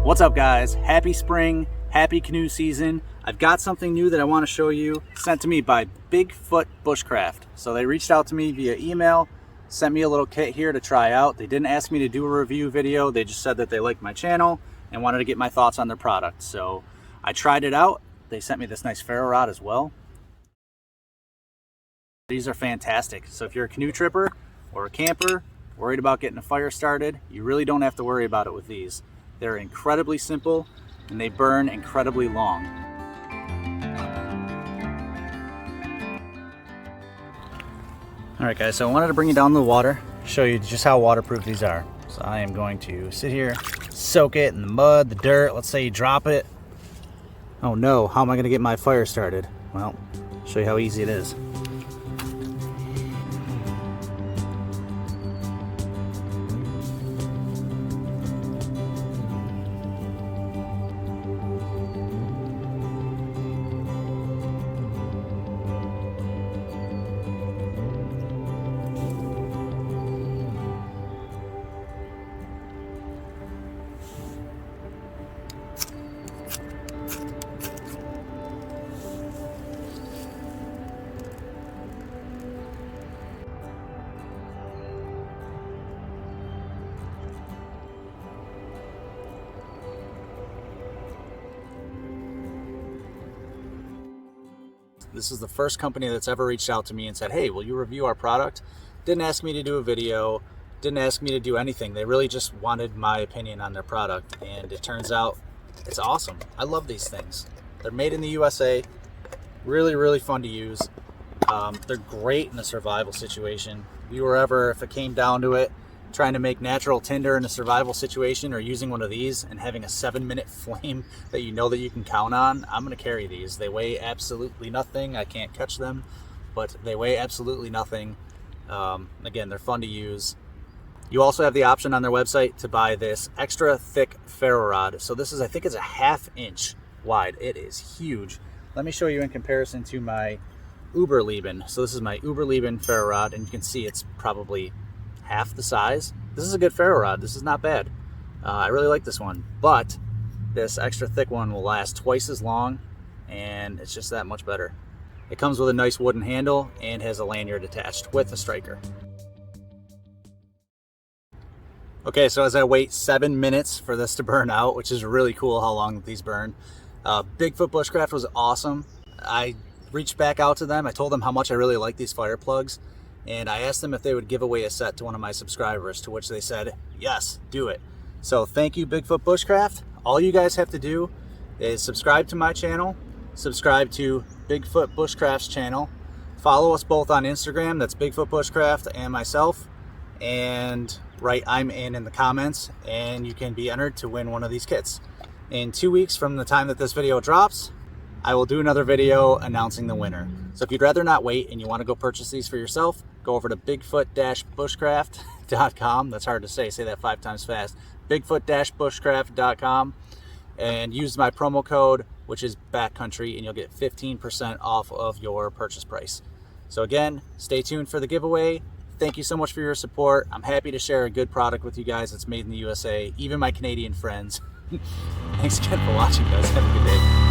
What's up, guys? Happy spring, happy canoe season. I've got something new that I want to show you, sent to me by Bigfoot Bushcraft. So they reached out to me via email, sent me a little kit here to try out. They didn't ask me to do a review video, they just said that they liked my channel and wanted to get my thoughts on their product. So I tried it out. They sent me this nice ferro rod as well. These are fantastic. So if you're a canoe tripper or a camper, worried about getting a fire started, you really don't have to worry about it with these. They're incredibly simple and they burn incredibly long. All right, guys, so I wanted to bring you down to the water, show you just how waterproof these are. So I am going to sit here, soak it in the mud, the dirt. Let's say you drop it. Oh no, how am I gonna get my fire started? Well, I'll show you how easy it is. This is the first company that's ever reached out to me and said, hey, will you review our product? Didn't ask me to do a video, didn't ask me to do anything. They really just wanted my opinion on their product, and it turns out it's awesome. I love these things. They're made in the USA, really, really fun to use. They're great in a survival situation. If you were ever, if it came down to it, trying to make natural tinder in a survival situation or using one of these and having a 7-minute flame that you know that you can count on, I'm going to carry these. They weigh absolutely nothing. I can't catch them, but they weigh absolutely nothing. Again, they're fun to use. You also have the option on their website to buy this extra thick ferro rod. So this is, I think it's a 1/2 inch wide. It is huge. Let me show you in comparison to my Uberleben. So this is my Uberleben ferro rod, and you can see it's probably half the size. This is a good ferro rod. This is not bad. I really like this one, but this extra thick one will last twice as long, and it's just that much better. It comes with a nice wooden handle and has a lanyard attached with a striker. Okay, so as I wait 7 minutes for this to burn out, which is really cool how long these burn, Bigfoot Bushcraft was awesome. I reached back out to them. I told them how much I really like these fire plugs, and I asked them if they would give away a set to one of my subscribers, to which they said, yes, do it. So thank you, Bigfoot Bushcraft. All you guys have to do is subscribe to my channel, subscribe to Bigfoot Bushcraft's channel, follow us both on Instagram, that's Bigfoot Bushcraft and myself, and write I'm in the comments, and you can be entered to win one of these kits. In 2 weeks from the time that this video drops, I will do another video announcing the winner. So if you'd rather not wait and you want to go purchase these for yourself, go over to bigfoot-bushcraft.com. That's hard to say that 5 times fast. bigfoot-bushcraft.com, and use my promo code, which is Backcountry, and you'll get 15% off of your purchase price. So again, stay tuned for the giveaway. Thank you so much for your support. I'm happy to share a good product with you guys that's made in the USA, even my Canadian friends. Thanks again for watching, guys. Have a good day.